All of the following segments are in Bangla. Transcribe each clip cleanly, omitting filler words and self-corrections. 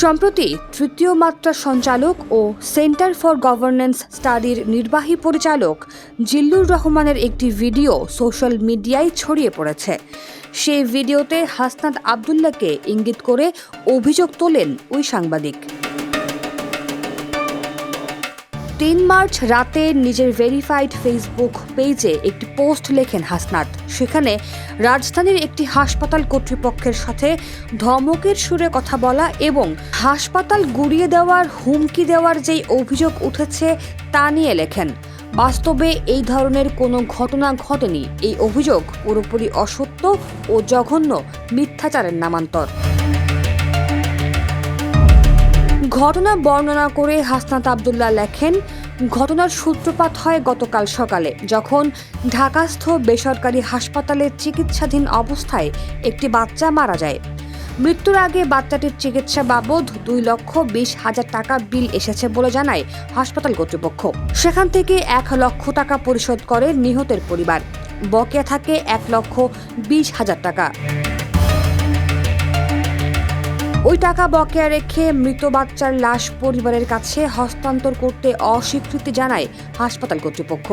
সম্প্রতি তৃতীয় মাত্রা সঞ্চালক ও সেন্টার ফর গভর্নেন্স স্টাডির নির্বাহী পরিচালক জিল্লুর রহমানের একটি ভিডিও সোশ্যাল মিডিয়ায় ছড়িয়ে পড়েছে। সেই ভিডিওতে হাসনাত আবদুল্লাহকে ইঙ্গিত করে অভিযোগ তোলেন ওই সাংবাদিক। ৩ মার্চ রাতে নিজের ভেরিফাইড ফেসবুক পেজে একটি পোস্ট লেখেন হাসনাত। সেখানে রাজধানীর একটি হাসপাতাল কর্তৃপক্ষের সাথে ধমকের সুরে কথা বলা এবং হাসপাতাল গুড়িয়ে দেওয়ার হুমকি দেওয়ার যেই অভিযোগ উঠেছে তা নিয়ে লেখেন, বাস্তবে এই ধরনের কোনো ঘটনা ঘটেনি। এই অভিযোগ পুরোপুরি অসত্য ও জঘন্য মিথ্যাচারের নামান্তর। ঘটনা বর্ণনা করে হাসনাত আবদুল্লাহ লেখেন, ঘটনার সূত্রপাত হয় গতকাল সকালে, যখন ঢাকাস্থ বেসরকারি হাসপাতালে চিকিৎসাধীন অবস্থায় একটি বাচ্চা মারা যায়। মৃত্যুর আগে বাচ্চাটির চিকিৎসা বাবদ 2,20,000 টাকা বিল এসেছে বলে জানায় হাসপাতাল কর্তৃপক্ষ। সেখান থেকে 1 লক্ষ টাকা পরিশোধ করে নিহতের পরিবার। বকেয়া থাকে 1,20,000 টাকা। ওই টাকা বকেয়া রেখে মৃত বাচ্চার লাশ পরিবারের কাছে হস্তান্তর করতে অস্বীকৃতি জানায় হাসপাতাল কর্তৃপক্ষ।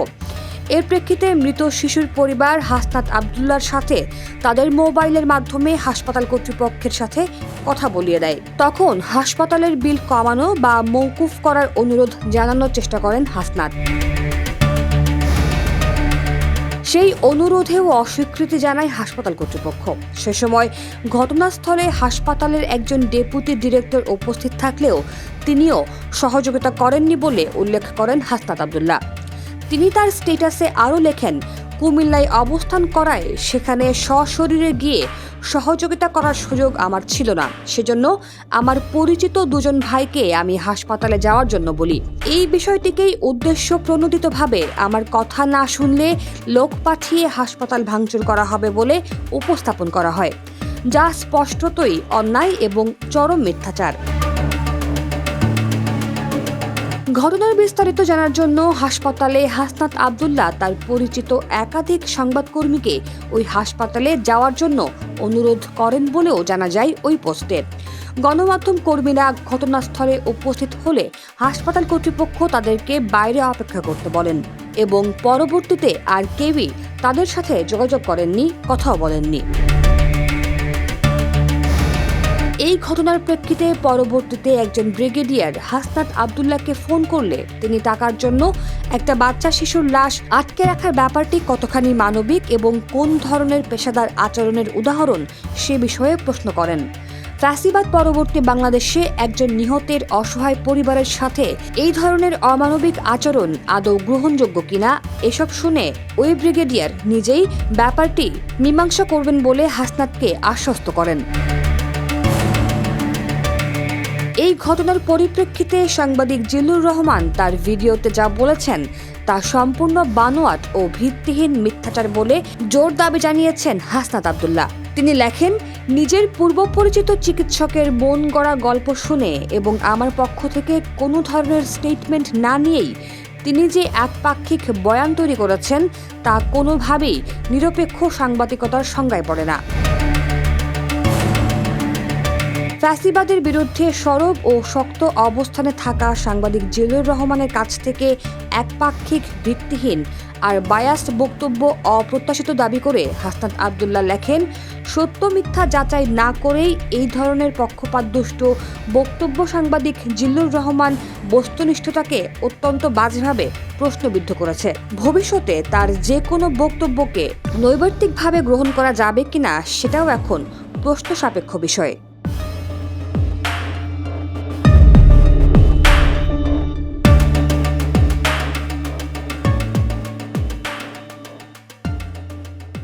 এর প্রেক্ষিতে মৃত শিশুর পরিবার হাসনাত আবদুল্লাহর সাথে তাদের মোবাইলের মাধ্যমে হাসপাতাল কর্তৃপক্ষের সাথে কথা বলিয়ে দেয়। তখন হাসপাতালের বিল কমানো বা মওকুফ করার অনুরোধ জানানোর চেষ্টা করেন হাসনাত। সেই অনুরোধেও অস্বীকৃতি জানায় হাসপাতাল কর্তৃপক্ষ। সে সময় ঘটনাস্থলে হাসপাতালের একজন ডেপুটি ডিরেক্টর উপস্থিত থাকলেও তিনিও সহযোগিতা করেননি বলে উল্লেখ করেন হাসনাত আবদুল্লাহ। তিনি তার স্ট্যাটাসে আরও লেখেন, কুমিল্লায় অবস্থান করায় সেখানে সশরীরে গিয়ে সহযোগিতা করার সুযোগ আমার ছিল না। সেজন্য আমার পরিচিত 2জন ভাইকে আমি হাসপাতালে যাওয়ার জন্য বলি। এই বিষয়টিকেই উদ্দেশ্য প্রণোদিতভাবে আমার কথা না শুনলে লোক পাঠিয়ে হাসপাতাল ভাঙচুর করা হবে বলে উপস্থাপন করা হয়, যা স্পষ্টতই অন্যায় এবং চরম মিথ্যাচার। ঘটনার বিস্তারিত জানার জন্য হাসপাতালে হাসনাত আবদুল্লাহ তার পরিচিত একাধিক সংবাদকর্মীকে ওই হাসপাতালে যাওয়ার জন্য অনুরোধ করেন বলেও জানা যায় ওই পোস্টে। গণমাধ্যম কর্মীরা ঘটনাস্থলে উপস্থিত হলে হাসপাতাল কর্তৃপক্ষ তাদেরকে বাইরে অপেক্ষা করতে বলেন এবং পরবর্তীতে আর কেউই তাদের সাথে যোগাযোগ করেননি, কথাও বলেননি। এই ঘটনার প্রেক্ষিতে পরবর্তীতে একজন ব্রিগেডিয়ার হাসনাত আবদুল্লাহকে ফোন করলে তিনি টাকার জন্য একটা বাচ্চা শিশুর লাশ আটকে রাখার ব্যাপারটি কতখানি মানবিক এবং কোন ধরনের পেশাদার আচরণের উদাহরণ সে বিষয়ে প্রশ্ন করেন। ফ্যাসিবাদ পরবর্তী বাংলাদেশে একজন নিহতের অসহায় পরিবারের সাথে এই ধরনের অমানবিক আচরণ আদৌ গ্রহণযোগ্য কিনা এসব শুনে ওই ব্রিগেডিয়ার নিজেই ব্যাপারটি মীমাংসা করবেন বলে হাসনাতকে আশ্বস্ত করেন। এই ঘটনার পরিপ্রেক্ষিতে সাংবাদিক জিল্লুর রহমান তার ভিডিওতে যা বলেছেন তা সম্পূর্ণ বানোয়াট ও ভিত্তিহীন মিথ্যাচার বলে জোর দাবি জানিয়েছেন হাসনাত আবদুল্লাহ। তিনি লেখেন, নিজের পূর্ব পরিচিত চিকিৎসকের মন গড়া গল্প শুনে এবং আমার পক্ষ থেকে কোনো ধরনের স্টেটমেন্ট না নিয়েই তিনি যে একপাক্ষিক বয়ান তৈরি করেছেন তা কোনোভাবেই নিরপেক্ষ সাংবাদিকতার সংজ্ঞায় পড়ে না। ফ্যাসিবাদের বিরুদ্ধে সরব ও শক্ত অবস্থানে থাকা সাংবাদিক জিল্লুর রহমানের কাছ থেকে একপাক্ষিক, ভিত্তিহীন আর বায়াসড বক্তব্য অপ্রত্যাশিত দাবি করে হাসনাত আবদুল্লাহ লেখেন, সত্য মিথ্যা যাচাই না করেই এই ধরনের পক্ষপাতদুষ্ট বক্তব্য সাংবাদিক জিল্লুর রহমান বস্তুনিষ্ঠতাকে অত্যন্ত বাজেভাবে প্রশ্নবিদ্ধ করেছে। ভবিষ্যতে তার যে কোনো বক্তব্যকে নৈর্ব্যক্তিকভাবে গ্রহণ করা যাবে কিনা সেটাও এখন প্রশ্ন সাপেক্ষ বিষয়।